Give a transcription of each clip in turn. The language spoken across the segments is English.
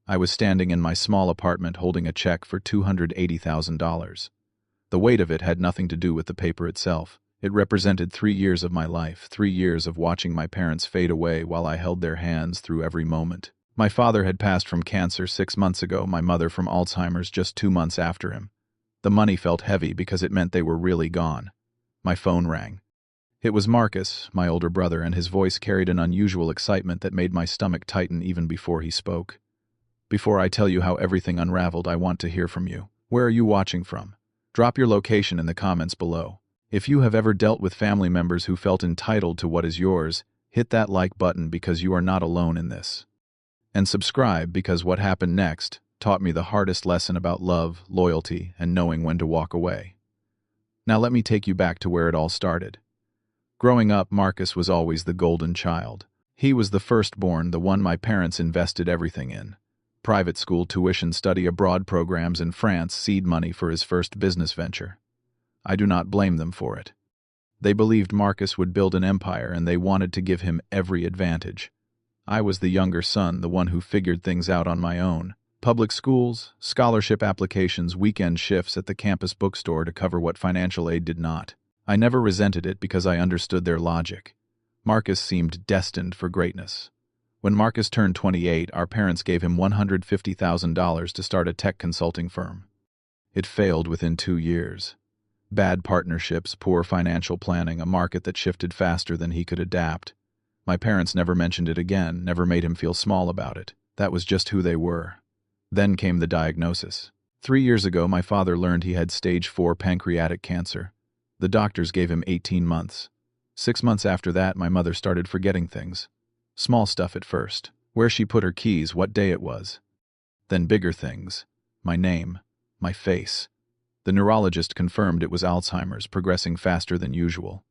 I was standing in my small apartment holding a check for $280,000. The weight of it had nothing to do with the paper itself. It represented 3 years of my life, 3 years of watching my parents fade away while I held their hands through every moment. My father had passed from cancer 6 months ago, my mother from Alzheimer's just 2 months after him. The money felt heavy because it meant they were really gone. My phone rang. It was Marcus, my older brother, and his voice carried an unusual excitement that made my stomach tighten even before he spoke. Before I tell you how everything unraveled, I want to hear from you. Where are you watching from? Drop your location in the comments below. If you have ever dealt with family members who felt entitled to what is yours, hit that like button because you are not alone in this. And subscribe because what happened next taught me the hardest lesson about love, loyalty, and knowing when to walk away. Now let me take you back to where it all started. Growing up, Marcus was always the golden child. He was the firstborn, the one my parents invested everything in. Private school tuition, study abroad programs in France, seed money for his first business venture. I do not blame them for it. They believed Marcus would build an empire and they wanted to give him every advantage. I was the younger son, the one who figured things out on my own. Public schools, scholarship applications, weekend shifts at the campus bookstore to cover what financial aid did not. I never resented it because I understood their logic. Marcus seemed destined for greatness. When Marcus turned 28, our parents gave him $150,000 to start a tech consulting firm. It failed within 2 years. Bad partnerships, poor financial planning, a market that shifted faster than he could adapt. My parents never mentioned it again, never made him feel small about it. That was just who they were. Then came the diagnosis. 3 years ago, my father learned he had stage 4 pancreatic cancer. The doctors gave him 18 months. 6 months after that, my mother started forgetting things. Small stuff at first. Where she put her keys, what day it was. Then bigger things. My name. My face. The neurologist confirmed it was Alzheimer's, progressing faster than usual.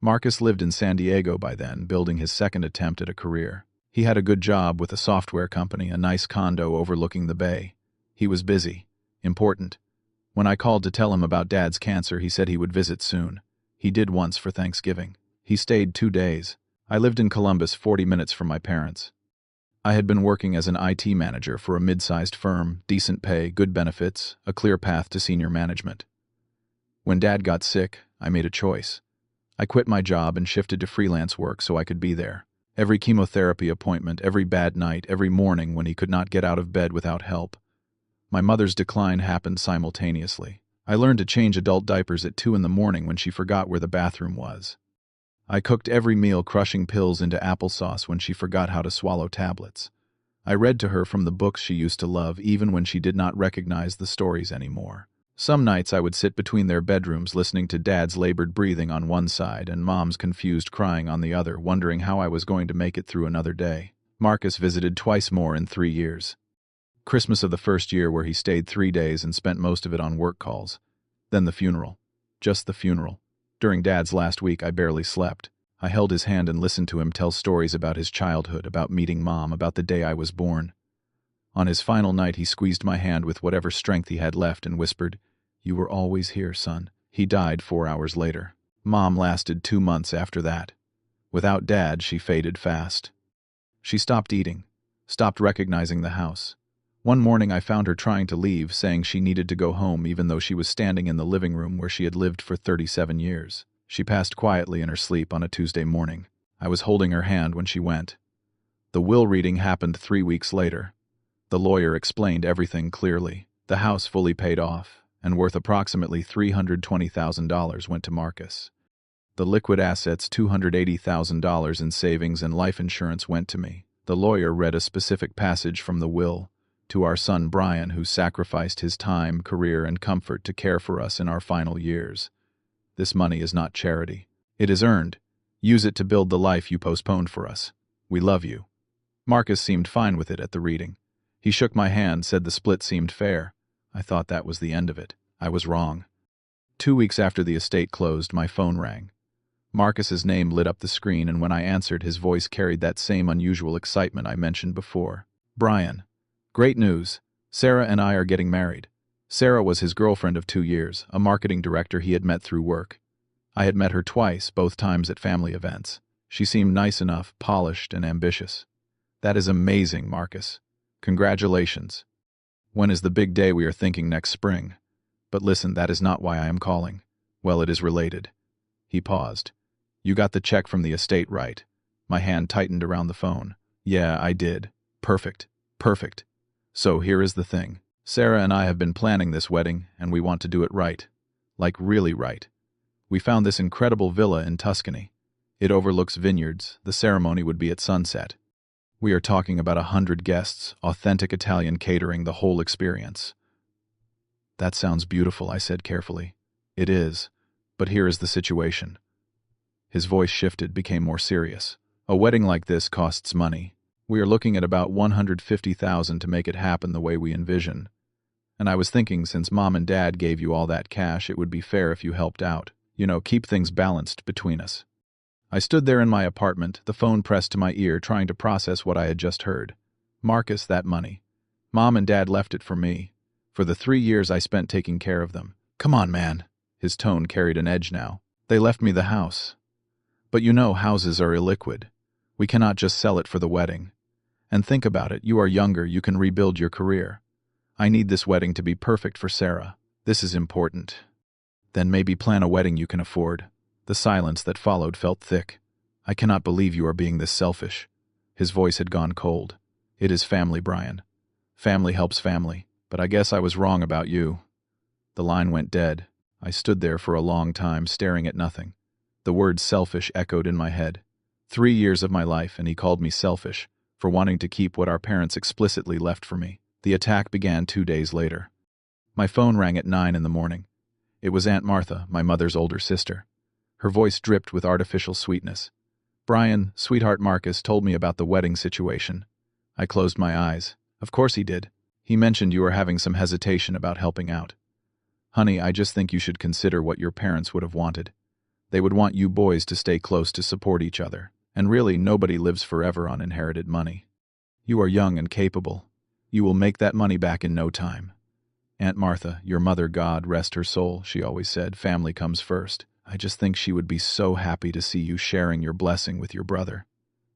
Marcus lived in San Diego by then, building his second attempt at a career. He had a good job with a software company, a nice condo overlooking the bay. He was busy. Important. When I called to tell him about Dad's cancer, he said he would visit soon. He did once for Thanksgiving. He stayed 2 days. I lived in Columbus, 40 minutes from my parents. I had been working as an IT manager for a mid-sized firm, decent pay, good benefits, a clear path to senior management. When Dad got sick, I made a choice. I quit my job and shifted to freelance work so I could be there. Every chemotherapy appointment, every bad night, every morning when he could not get out of bed without help. My mother's decline happened simultaneously. I learned to change adult diapers at 2 in the morning when she forgot where the bathroom was. I cooked every meal, crushing pills into applesauce when she forgot how to swallow tablets. I read to her from the books she used to love, even when she did not recognize the stories anymore. Some nights I would sit between their bedrooms listening to Dad's labored breathing on one side and Mom's confused crying on the other, wondering how I was going to make it through another day. Marcus visited twice more in 3 years. Christmas of the first year, where he stayed 3 days and spent most of it on work calls. Then the funeral. Just the funeral. During Dad's last week, I barely slept. I held his hand and listened to him tell stories about his childhood, about meeting Mom, about the day I was born. On his final night, he squeezed my hand with whatever strength he had left and whispered, "You were always here, son." He died 4 hours later. Mom lasted 2 months after that. Without Dad, she faded fast. She stopped eating, stopped recognizing the house. One morning I found her trying to leave, saying she needed to go home even though she was standing in the living room where she had lived for 37 years. She passed quietly in her sleep on a Tuesday morning. I was holding her hand when she went. The will reading happened 3 weeks later. The lawyer explained everything clearly. The house fully paid off, and worth approximately $320,000 went to Marcus. The liquid assets, $280,000 in savings and life insurance, went to me. The lawyer read a specific passage from the will, to our son Brian, who sacrificed his time, career, and comfort to care for us in our final years. This money is not charity. It is earned. Use it to build the life you postponed for us. We love you. Marcus seemed fine with it at the reading. He shook my hand, said the split seemed fair. I thought that was the end of it. I was wrong. 2 weeks after the estate closed, my phone rang. Marcus's name lit up the screen, and when I answered, his voice carried that same unusual excitement I mentioned before. "Brian. Great news. Sarah and I are getting married." Sarah was his girlfriend of 2 years, a marketing director he had met through work. I had met her twice, both times at family events. She seemed nice enough, polished, and ambitious. "That is amazing, Marcus. Congratulations. When is the big day we are thinking next spring? But listen, that is not why I am calling. Well, it is related. He paused. You got the check from the estate, right? My hand tightened around the phone. Yeah, I did. Perfect. Perfect. So here is the thing. Sarah and I have been planning this wedding, and we want to do it right. Like really right. We found this incredible villa in Tuscany. It overlooks vineyards. The ceremony would be at sunset. We are talking about 100 guests, authentic Italian catering, the whole experience. That sounds beautiful, I said carefully. It is, but here is the situation. His voice shifted, became more serious. A wedding like this costs money. We are looking at about $150,000 to make it happen the way we envision. And I was thinking, since Mom and Dad gave you all that cash, it would be fair if you helped out. Keep things balanced between us. I stood there in my apartment, the phone pressed to my ear, trying to process what I had just heard. Marcus, that money. Mom and Dad left it for me. For the 3 years I spent taking care of them. Come on, man. His tone carried an edge now. They left me the house. But houses are illiquid. We cannot just sell it for the wedding. And think about it, you are younger, you can rebuild your career. I need this wedding to be perfect for Sarah. This is important. Then maybe plan a wedding you can afford. The silence that followed felt thick. I cannot believe you are being this selfish. His voice had gone cold. It is family, Brian. Family helps family, but I guess I was wrong about you. The line went dead. I stood there for a long time, staring at nothing. The word selfish echoed in my head. 3 years of my life, and he called me selfish for wanting to keep what our parents explicitly left for me. The attack began 2 days later. My phone rang at 9 in the morning. It was Aunt Martha, my mother's older sister. Her voice dripped with artificial sweetness. Brian, sweetheart, Marcus told me about the wedding situation. I closed my eyes. Of course he did. He mentioned you were having some hesitation about helping out. Honey, I just think you should consider what your parents would have wanted. They would want you boys to stay close to support each other. And really, nobody lives forever on inherited money. You are young and capable. You will make that money back in no time. Aunt Martha, your mother, God rest her soul, she always said, family comes first. I just think she would be so happy to see you sharing your blessing with your brother.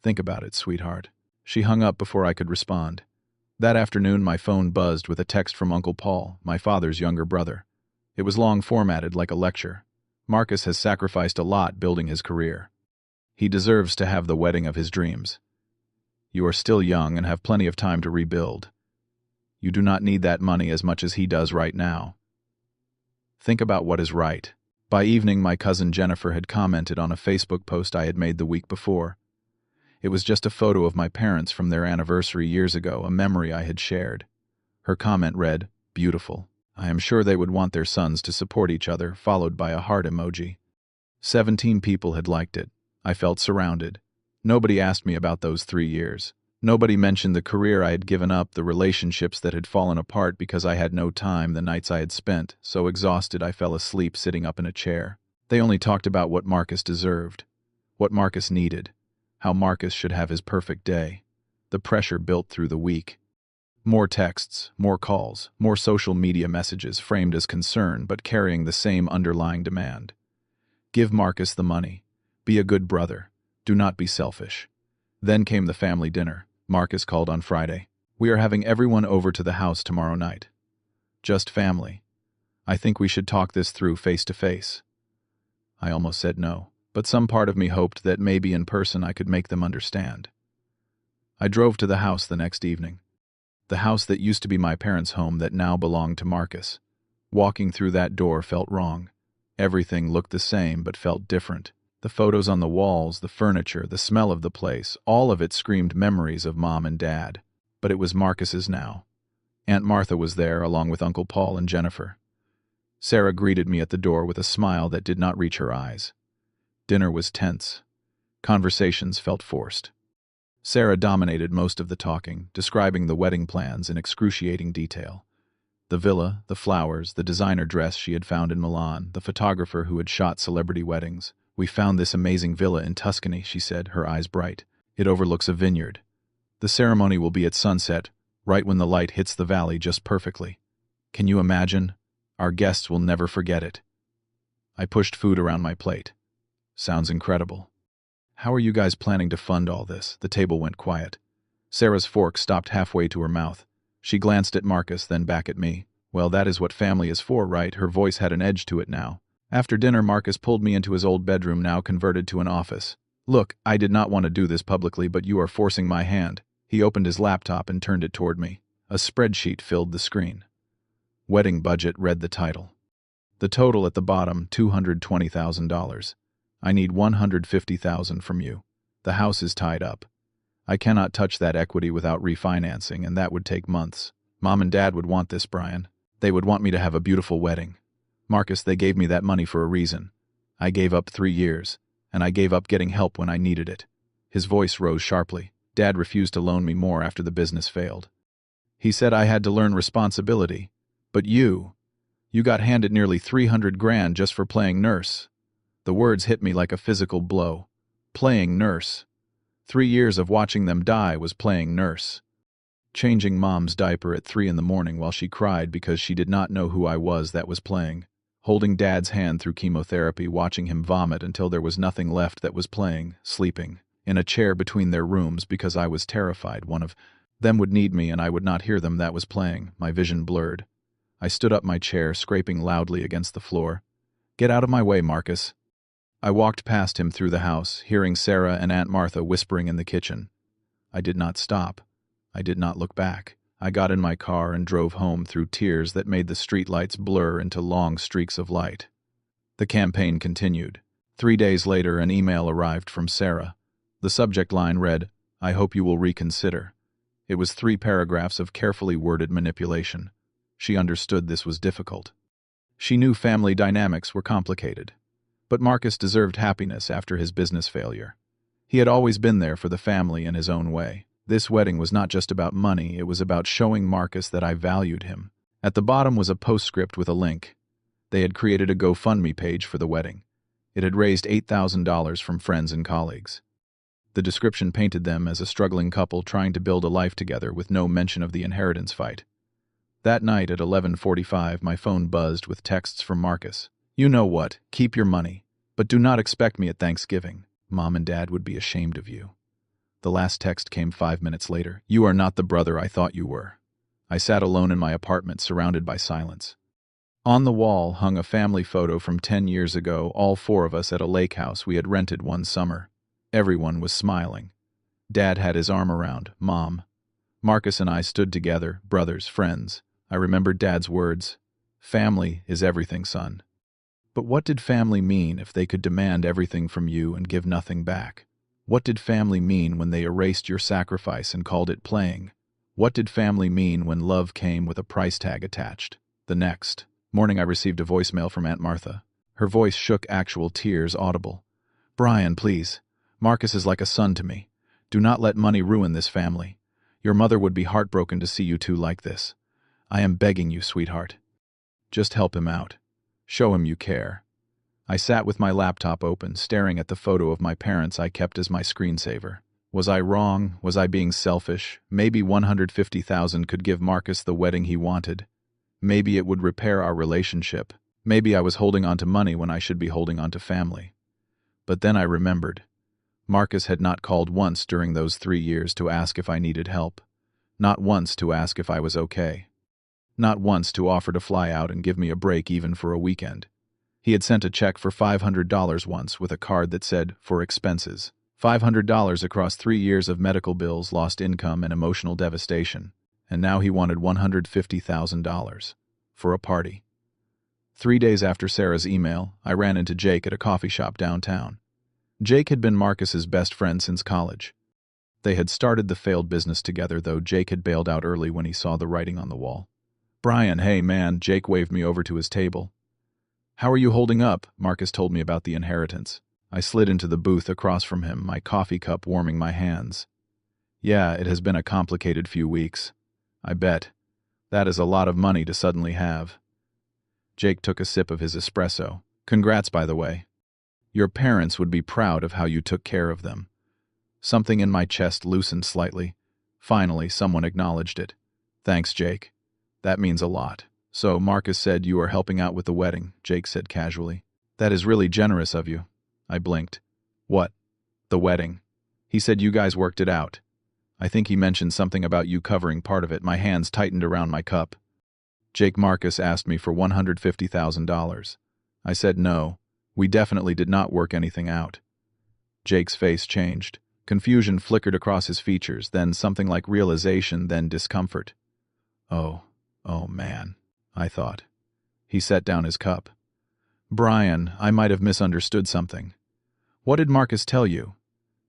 Think about it, sweetheart. She hung up before I could respond. That afternoon, my phone buzzed with a text from Uncle Paul, my father's younger brother. It was long formatted like a lecture. Marcus has sacrificed a lot building his career. He deserves to have the wedding of his dreams. You are still young and have plenty of time to rebuild. You do not need that money as much as he does right now. Think about what is right. By evening, my cousin Jennifer had commented on a Facebook post I had made the week before. It was just a photo of my parents from their anniversary years ago, a memory I had shared. Her comment read, "Beautiful. I am sure they would want their sons to support each other," followed by a heart emoji. 17 people had liked it. I felt surrounded. Nobody asked me about those 3 years. Nobody mentioned the career I had given up, the relationships that had fallen apart because I had no time, the nights I had spent, so exhausted I fell asleep sitting up in a chair. They only talked about what Marcus deserved, what Marcus needed, how Marcus should have his perfect day. The pressure built through the week. More texts, more calls, more social media messages framed as concern but carrying the same underlying demand. Give Marcus the money. Be a good brother. Do not be selfish. Then came the family dinner. Marcus called on Friday. We are having everyone over to the house tomorrow night. Just family. I think we should talk this through face to face. I almost said no, but some part of me hoped that maybe in person I could make them understand. I drove to the house the next evening. The house that used to be my parents' home that now belonged to Marcus. Walking through that door felt wrong. Everything looked the same but felt different. The photos on the walls, the furniture, the smell of the place, all of it screamed memories of Mom and Dad. But it was Marcus's now. Aunt Martha was there, along with Uncle Paul and Jennifer. Sarah greeted me at the door with a smile that did not reach her eyes. Dinner was tense. Conversations felt forced. Sarah dominated most of the talking, describing the wedding plans in excruciating detail. The villa, the flowers, the designer dress she had found in Milan, the photographer who had shot celebrity weddings. We found this amazing villa in Tuscany, she said, her eyes bright. It overlooks a vineyard. The ceremony will be at sunset, right when the light hits the valley just perfectly. Can you imagine? Our guests will never forget it. I pushed food around my plate. Sounds incredible. How are you guys planning to fund all this? The table went quiet. Sarah's fork stopped halfway to her mouth. She glanced at Marcus, then back at me. Well, that is what family is for, right? Her voice had an edge to it now. After dinner, Marcus pulled me into his old bedroom, now converted to an office. Look, I did not want to do this publicly, but you are forcing my hand. He opened his laptop and turned it toward me. A spreadsheet filled the screen. Wedding budget read the title. The total at the bottom, $220,000. I need $150,000 from you. The house is tied up. I cannot touch that equity without refinancing, and that would take months. Mom and Dad would want this, Brian. They would want me to have a beautiful wedding. Marcus, they gave me that money for a reason. I gave up 3 years, and I gave up getting help when I needed it. His voice rose sharply. Dad refused to loan me more after the business failed. He said I had to learn responsibility. But you got handed nearly $300,000 just for playing nurse. The words hit me like a physical blow. Playing nurse. 3 years of watching them die was playing nurse. Changing Mom's diaper at 3 in the morning while she cried because she did not know who I was, that was playing. Holding Dad's hand through chemotherapy, watching him vomit until there was nothing left, that was playing. Sleeping in a chair between their rooms because I was terrified one of them would need me and I would not hear them, that was playing. My vision blurred. I stood up my chair, scraping loudly against the floor. Get out of my way, Marcus. I walked past him through the house, hearing Sarah and Aunt Martha whispering in the kitchen. I did not stop. I did not look back. I got in my car and drove home through tears that made the streetlights blur into long streaks of light. The campaign continued. 3 days later, an email arrived from Sarah. The subject line read, "I hope you will reconsider." It was 3 paragraphs of carefully worded manipulation. She understood this was difficult. She knew family dynamics were complicated. But Marcus deserved happiness after his business failure. He had always been there for the family in his own way. This wedding was not just about money, it was about showing Marcus that I valued him. At the bottom was a postscript with a link. They had created a GoFundMe page for the wedding. It had raised $8,000 from friends and colleagues. The description painted them as a struggling couple trying to build a life together with no mention of the inheritance fight. That night at 11:45, my phone buzzed with texts from Marcus. You know what, keep your money, but do not expect me at Thanksgiving. Mom and Dad would be ashamed of you. The last text came 5 minutes later. You are not the brother I thought you were. I sat alone in my apartment, surrounded by silence. On the wall hung a family photo from 10 years ago, all 4 of us at a lake house we had rented one summer. Everyone was smiling. Dad had his arm around Mom. Marcus and I stood together, brothers, friends. I remembered Dad's words. Family is everything, son. But what did family mean if they could demand everything from you and give nothing back? What did family mean when they erased your sacrifice and called it playing? What did family mean when love came with a price tag attached? The next morning I received a voicemail from Aunt Martha. Her voice shook, actual tears audible. Brian, please. Marcus is like a son to me. Do not let money ruin this family. Your mother would be heartbroken to see you two like this. I am begging you, sweetheart. Just help him out. Show him you care. I sat with my laptop open, staring at the photo of my parents I kept as my screensaver. Was I wrong? Was I being selfish? Maybe $150,000 could give Marcus the wedding he wanted. Maybe it would repair our relationship. Maybe I was holding on to money when I should be holding on to family. But then I remembered. Marcus had not called once during those 3 years to ask if I needed help. Not once to ask if I was okay. Not once to offer to fly out and give me a break even for a weekend. He had sent a check for $500 once with a card that said, for expenses. $500 across 3 years of medical bills, lost income, and emotional devastation. And now he wanted $150,000. For a party. 3 days after Sarah's email, I ran into Jake at a coffee shop downtown. Jake had been Marcus's best friend since college. They had started the failed business together, though Jake had bailed out early when he saw the writing on the wall. Brian, hey man, Jake waved me over to his table. How are you holding up? Marcus told me about the inheritance. I slid into the booth across from him, my coffee cup warming my hands. Yeah, it has been a complicated few weeks. I bet. That is a lot of money to suddenly have. Jake took a sip of his espresso. Congrats, by the way. Your parents would be proud of how you took care of them. Something in my chest loosened slightly. Finally, someone acknowledged it. Thanks, Jake. That means a lot. So, Marcus said you are helping out with the wedding, Jake said casually. That is really generous of you. I blinked. What? The wedding. He said you guys worked it out. I think he mentioned something about you covering part of it. My hands tightened around my cup. Jake Marcus asked me for $150,000. I said no. We definitely did not work anything out. Jake's face changed. Confusion flickered across his features, then something like realization, then discomfort. Oh man, I thought. He set down his cup. Brian, I might have misunderstood something. What did Marcus tell you?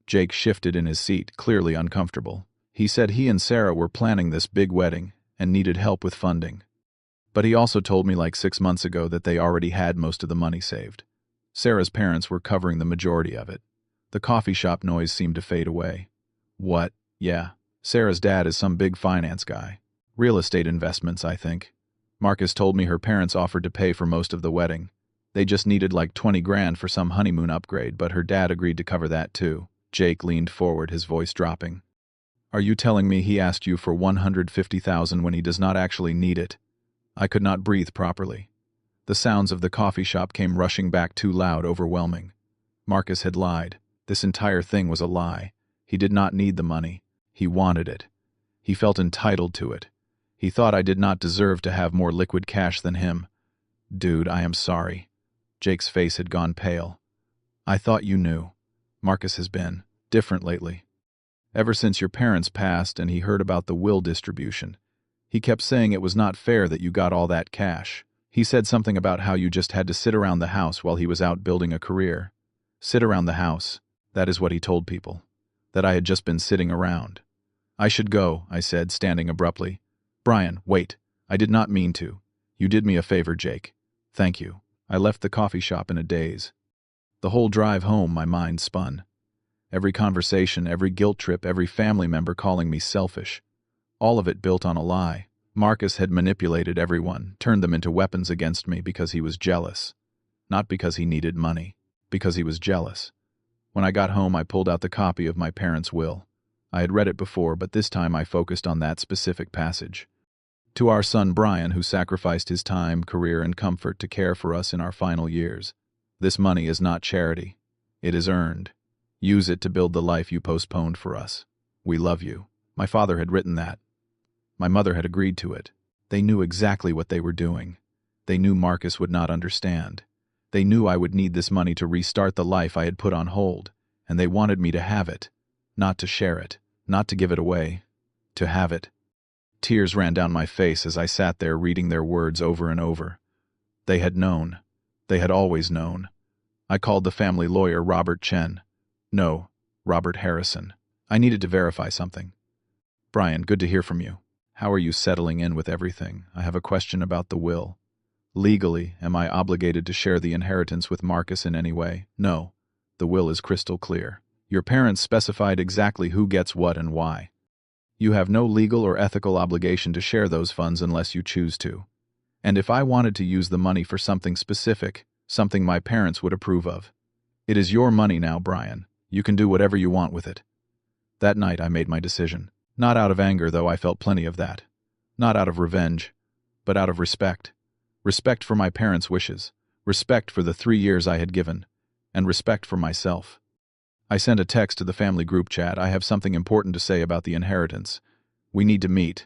Jake shifted in his seat, clearly uncomfortable. He said he and Sarah were planning this big wedding and needed help with funding. But he also told me like 6 months ago that they already had most of the money saved. Sarah's parents were covering the majority of it. The coffee shop noise seemed to fade away. What? Yeah. Sarah's dad is some big finance guy. Real estate investments, I think. Marcus told me her parents offered to pay for most of the wedding. They just needed like 20 grand for some honeymoon upgrade, but her dad agreed to cover that too. Jake leaned forward, his voice dropping. Are you telling me he asked you for $150,000 when he does not actually need it? I could not breathe properly. The sounds of the coffee shop came rushing back, too loud, overwhelming. Marcus had lied. This entire thing was a lie. He did not need the money. He wanted it. He felt entitled to it. He thought I did not deserve to have more liquid cash than him. Dude, I am sorry. Jake's face had gone pale. I thought you knew. Marcus has been different lately. Ever since your parents passed and he heard about the will distribution, he kept saying it was not fair that you got all that cash. He said something about how you just had to sit around the house while he was out building a career. Sit around the house. That is what he told people. That I had just been sitting around. I should go, I said, standing abruptly. Brian, wait. I did not mean to. You did me a favor, Jake. Thank you. I left the coffee shop in a daze. The whole drive home, my mind spun. Every conversation, every guilt trip, every family member calling me selfish. All of it built on a lie. Marcus had manipulated everyone, turned them into weapons against me because he was jealous. Not because he needed money, because he was jealous. When I got home, I pulled out the copy of my parents' will. I had read it before, but this time I focused on that specific passage. To our son Brian, who sacrificed his time, career, and comfort to care for us in our final years. This money is not charity. It is earned. Use it to build the life you postponed for us. We love you. My father had written that. My mother had agreed to it. They knew exactly what they were doing. They knew Marcus would not understand. They knew I would need this money to restart the life I had put on hold, and they wanted me to have it. Not to share it. Not to give it away. To have it. Tears ran down my face as I sat there reading their words over and over. They had known. They had always known. I called the family lawyer, Robert Chen. No, Robert Harrison. I needed to verify something. Brian, good to hear from you. How are you settling in with everything? I have a question about the will. Legally, am I obligated to share the inheritance with Marcus in any way? No. The will is crystal clear. Your parents specified exactly who gets what and why. You have no legal or ethical obligation to share those funds unless you choose to. And if I wanted to use the money for something specific, something my parents would approve of. It is your money now, Brian. You can do whatever you want with it. That night I made my decision. Not out of anger, though I felt plenty of that. Not out of revenge, but out of respect. Respect for my parents' wishes. Respect for the 3 years I had given. And respect for myself. I sent a text to the family group chat. I have something important to say about the inheritance. We need to meet.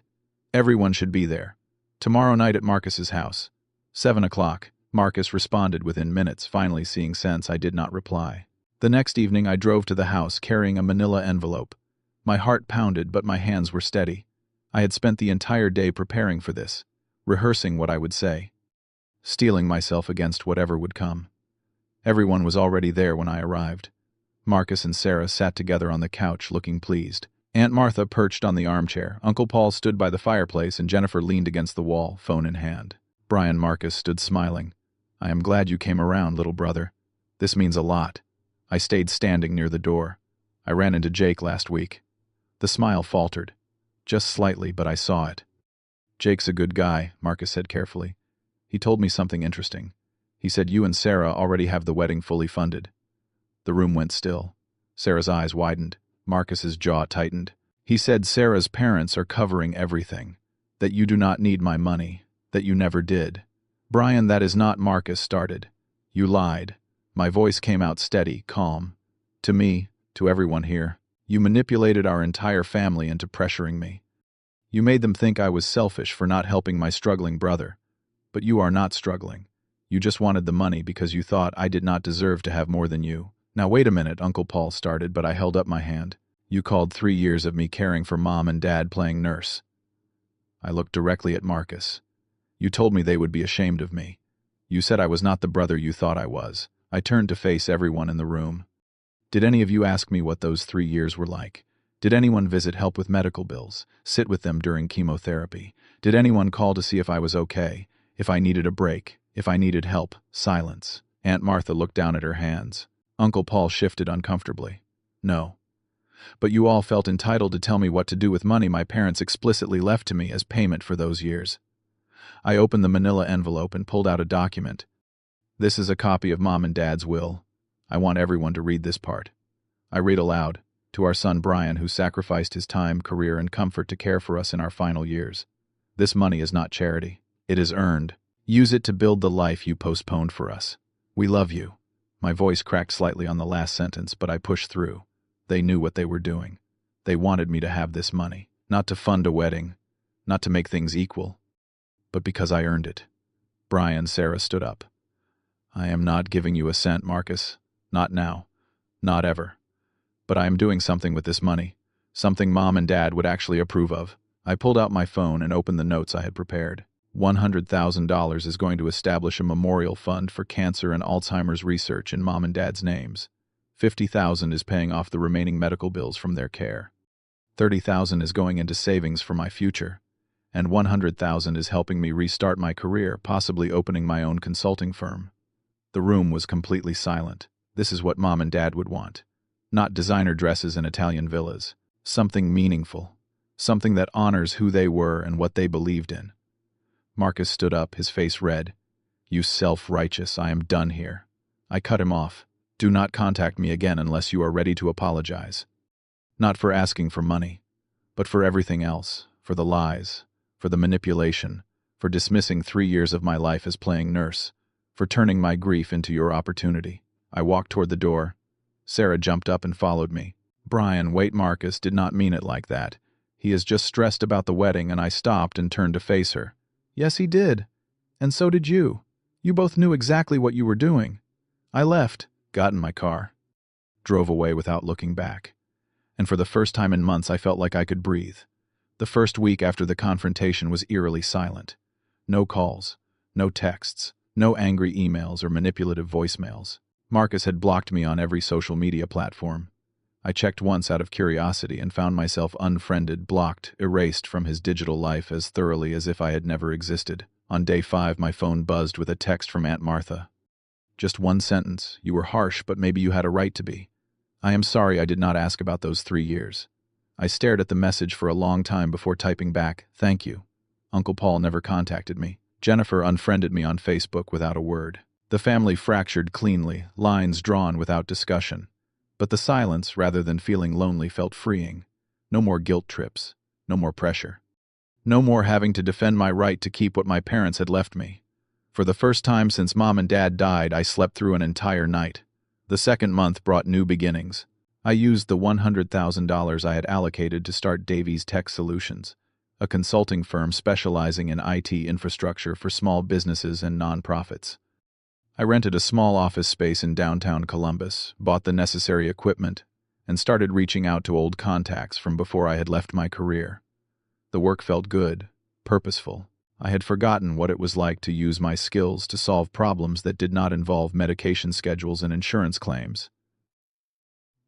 Everyone should be there. Tomorrow night at Marcus's house. 7 o'clock. Marcus responded within minutes, finally seeing sense. I did not reply. The next evening I drove to the house carrying a manila envelope. My heart pounded, but my hands were steady. I had spent the entire day preparing for this, rehearsing what I would say, steeling myself against whatever would come. Everyone was already there when I arrived. Marcus and Sarah sat together on the couch, looking pleased. Aunt Martha perched on the armchair. Uncle Paul stood by the fireplace, and Jennifer leaned against the wall, phone in hand. Brian Marcus stood smiling. I am glad you came around, little brother. This means a lot. I stayed standing near the door. I ran into Jake last week. The smile faltered. Just slightly, but I saw it. Jake's a good guy, Marcus said carefully. He told me something interesting. He said you and Sarah already have the wedding fully funded. The room went still. Sarah's eyes widened. Marcus's jaw tightened. He said Sarah's parents are covering everything. That you do not need my money. That you never did. Brian, that is not Marcus started. You lied. My voice came out steady, calm. To me, to everyone here. You manipulated our entire family into pressuring me. You made them think I was selfish for not helping my struggling brother. But you are not struggling. You just wanted the money because you thought I did not deserve to have more than you. Now wait a minute, Uncle Paul started, but I held up my hand. You called 3 years of me caring for Mom and Dad playing nurse. I looked directly at Marcus. You told me they would be ashamed of me. You said I was not the brother you thought I was. I turned to face everyone in the room. Did any of you ask me what those 3 years were like? Did anyone visit help with medical bills, sit with them during chemotherapy? Did anyone call to see if I was okay, if I needed a break, if I needed help? Silence. Aunt Martha looked down at her hands. Uncle Paul shifted uncomfortably. No. But you all felt entitled to tell me what to do with money my parents explicitly left to me as payment for those years. I opened the manila envelope and pulled out a document. This is a copy of Mom and Dad's will. I want everyone to read this part. I read aloud, to our son Brian, who sacrificed his time, career, and comfort to care for us in our final years. This money is not charity. It is earned. Use it to build the life you postponed for us. We love you. My voice cracked slightly on the last sentence, but I pushed through. They knew what they were doing. They wanted me to have this money, not to fund a wedding, not to make things equal, but because I earned it. Brian, Sarah stood up. I am not giving you a cent, Marcus. Not now. Not ever. But I am doing something with this money. Something Mom and Dad would actually approve of. I pulled out my phone and opened the notes I had prepared. $100,000 is going to establish a memorial fund for cancer and Alzheimer's research in Mom and Dad's names. $50,000 is paying off the remaining medical bills from their care. $30,000 is going into savings for my future. And $100,000 is helping me restart my career, possibly opening my own consulting firm. The room was completely silent. This is what Mom and Dad would want. Not designer dresses and Italian villas. Something meaningful. Something that honors who they were and what they believed in. Marcus stood up, his face red. You self-righteous, I am done here. I cut him off. Do not contact me again unless you are ready to apologize. Not for asking for money, but for everything else, for the lies, for the manipulation, for dismissing 3 years of my life as playing nurse, for turning my grief into your opportunity. I walked toward the door. Sarah jumped up and followed me. Brian, wait, Marcus did not mean it like that. He is just stressed about the wedding, and I stopped and turned to face her. Yes, he did. And so did you. You both knew exactly what you were doing. I left, got in my car, drove away without looking back. And for the first time in months, I felt like I could breathe. The first week after the confrontation was eerily silent. No calls, no texts, no angry emails or manipulative voicemails. Marcus had blocked me on every social media platform. I checked once out of curiosity and found myself unfriended, blocked, erased from his digital life as thoroughly as if I had never existed. On day 5, my phone buzzed with a text from Aunt Martha. Just one sentence. You were harsh, but maybe you had a right to be. I am sorry I did not ask about those 3 years. I stared at the message for a long time before typing back, thank you. Uncle Paul never contacted me. Jennifer unfriended me on Facebook without a word. The family fractured cleanly, lines drawn without discussion. But the silence, rather than feeling lonely, felt freeing. No more guilt trips. No more pressure. No more having to defend my right to keep what my parents had left me. For the first time since Mom and Dad died, I slept through an entire night. The second month brought new beginnings. I used the $100,000 I had allocated to start Davies Tech Solutions, a consulting firm specializing in IT infrastructure for small businesses and nonprofits. I rented a small office space in downtown Columbus, bought the necessary equipment, and started reaching out to old contacts from before I had left my career. The work felt good, purposeful. I had forgotten what it was like to use my skills to solve problems that did not involve medication schedules and insurance claims.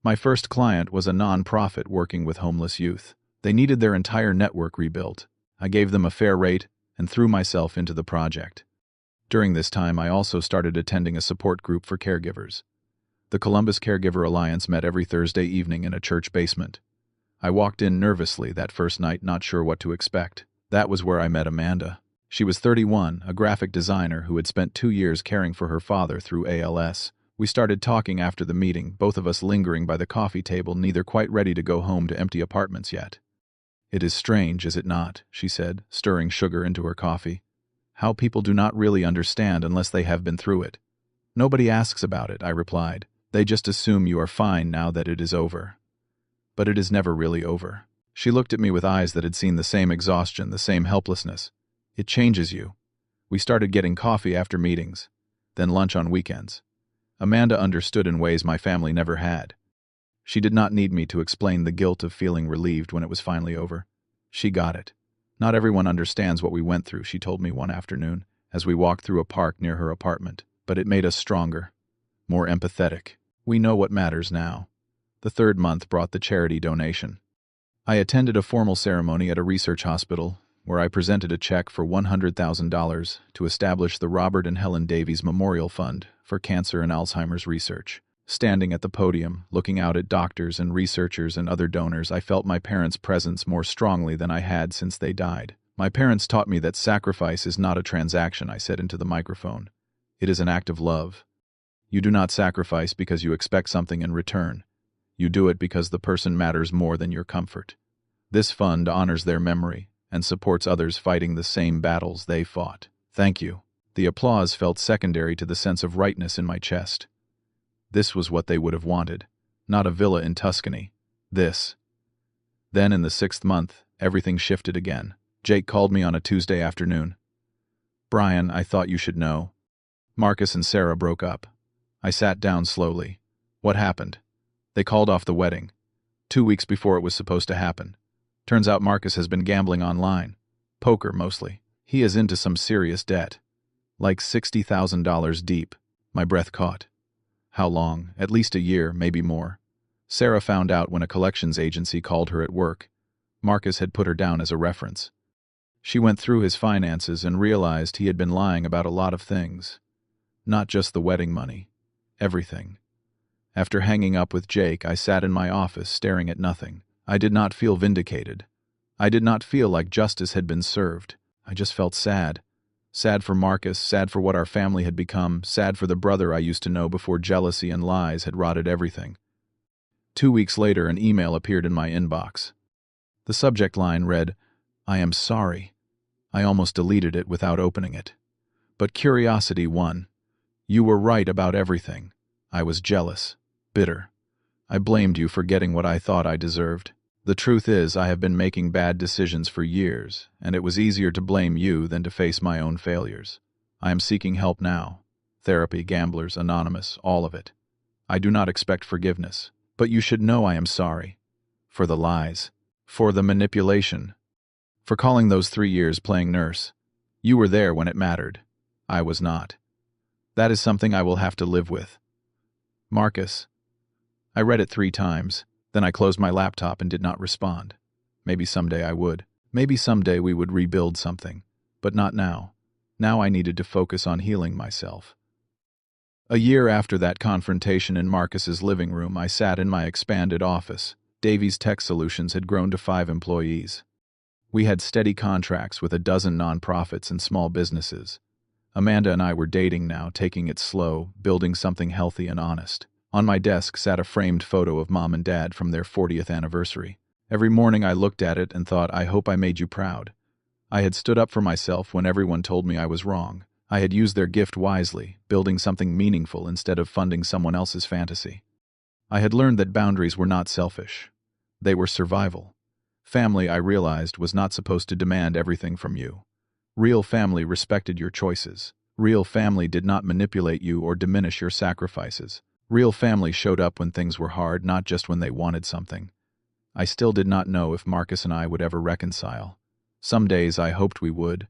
My first client was a nonprofit working with homeless youth. They needed their entire network rebuilt. I gave them a fair rate and threw myself into the project. During this time, I also started attending a support group for caregivers. The Columbus Caregiver Alliance met every Thursday evening in a church basement. I walked in nervously that first night, not sure what to expect. That was where I met Amanda. She was 31, a graphic designer who had spent 2 years caring for her father through ALS. We started talking after the meeting, both of us lingering by the coffee table, neither quite ready to go home to empty apartments yet. It is strange, is it not? She said, stirring sugar into her coffee. How people do not really understand unless they have been through it. Nobody asks about it, I replied. They just assume you are fine now that it is over. But it is never really over. She looked at me with eyes that had seen the same exhaustion, the same helplessness. It changes you. We started getting coffee after meetings, then lunch on weekends. Amanda understood in ways my family never had. She did not need me to explain the guilt of feeling relieved when it was finally over. She got it. Not everyone understands what we went through, she told me one afternoon, as we walked through a park near her apartment. But it made us stronger, more empathetic. We know what matters now. The third month brought the charity donation. I attended a formal ceremony at a research hospital where I presented a check for $100,000 to establish the Robert and Helen Davies Memorial Fund for cancer and Alzheimer's research. Standing at the podium, looking out at doctors and researchers and other donors, I felt my parents' presence more strongly than I had since they died. My parents taught me that sacrifice is not a transaction, I said into the microphone. It is an act of love. You do not sacrifice because you expect something in return. You do it because the person matters more than your comfort. This fund honors their memory and supports others fighting the same battles they fought. Thank you. The applause felt secondary to the sense of rightness in my chest. This was what they would have wanted, not a villa in Tuscany. This. Then in the 6th month, everything shifted again. Jake called me on a Tuesday afternoon. Brian, I thought you should know. Marcus and Sarah broke up. I sat down slowly. What happened? They called off the wedding, 2 weeks before it was supposed to happen. Turns out Marcus has been gambling online. Poker, mostly. He is into some serious debt. Like $60,000 deep. My breath caught. How long? At least a year, maybe more. Sarah found out when a collections agency called her at work. Marcus had put her down as a reference. She went through his finances and realized he had been lying about a lot of things. Not just the wedding money. Everything. After hanging up with Jake, I sat in my office staring at nothing. I did not feel vindicated. I did not feel like justice had been served. I just felt sad. Sad for Marcus, sad for what our family had become, sad for the brother I used to know before jealousy and lies had rotted everything. 2 weeks later, an email appeared in my inbox. The subject line read, "I am sorry." I almost deleted it without opening it. But curiosity won. You were right about everything. I was jealous, bitter. I blamed you for getting what I thought I deserved. The truth is, I have been making bad decisions for years, and it was easier to blame you than to face my own failures. I am seeking help now. Therapy, Gamblers, Anonymous, all of it. I do not expect forgiveness, but you should know I am sorry. For the lies. For the manipulation. For calling those 3 years playing nurse. You were there when it mattered. I was not. That is something I will have to live with. Marcus. I read it 3 times. Then I closed my laptop and did not respond. Maybe someday I would. Maybe someday we would rebuild something. But not now. Now I needed to focus on healing myself. A year after that confrontation in Marcus's living room, I sat in my expanded office. Davies Tech Solutions had grown to 5 employees. We had steady contracts with a dozen nonprofits and small businesses. Amanda and I were dating now, taking it slow, building something healthy and honest. On my desk sat a framed photo of Mom and Dad from their 40th anniversary. Every morning I looked at it and thought, I hope I made you proud. I had stood up for myself when everyone told me I was wrong. I had used their gift wisely, building something meaningful instead of funding someone else's fantasy. I had learned that boundaries were not selfish. They were survival. Family, I realized, was not supposed to demand everything from you. Real family respected your choices. Real family did not manipulate you or diminish your sacrifices. Real family showed up when things were hard, not just when they wanted something. I still did not know if Marcus and I would ever reconcile. Some days I hoped we would.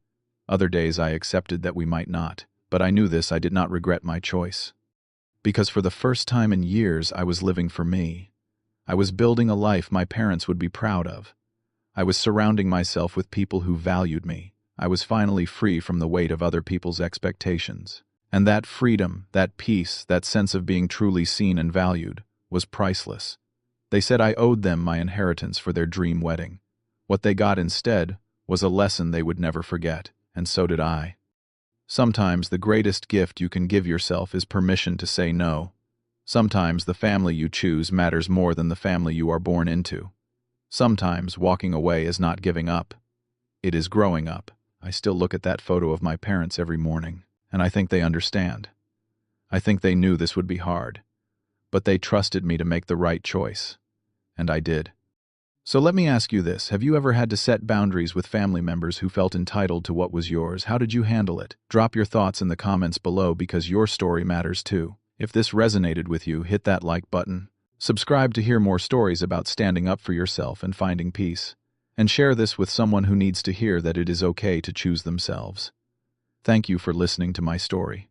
Other days I accepted that we might not. But I knew this, I did not regret my choice. Because for the first time in years, I was living for me. I was building a life my parents would be proud of. I was surrounding myself with people who valued me. I was finally free from the weight of other people's expectations. And that freedom, that peace, that sense of being truly seen and valued, was priceless. They said I owed them my inheritance for their dream wedding. What they got instead was a lesson they would never forget, and so did I. Sometimes the greatest gift you can give yourself is permission to say no. Sometimes the family you choose matters more than the family you are born into. Sometimes walking away is not giving up. It is growing up. I still look at that photo of my parents every morning. And I think they understand. I think they knew this would be hard. But they trusted me to make the right choice. and I did. So let me ask you this. Have you ever had to set boundaries with family members who felt entitled to what was yours? How did you handle it? Drop your thoughts in the comments below because your story matters too. If this resonated with you, hit that like button. Subscribe to hear more stories about standing up for yourself and finding peace. And share this with someone who needs to hear that it is okay to choose themselves. Thank you for listening to my story.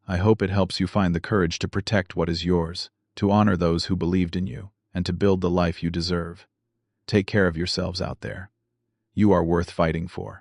I hope it helps you find the courage to protect what is yours, to honor those who believed in you, and to build the life you deserve. Take care of yourselves out there. You are worth fighting for.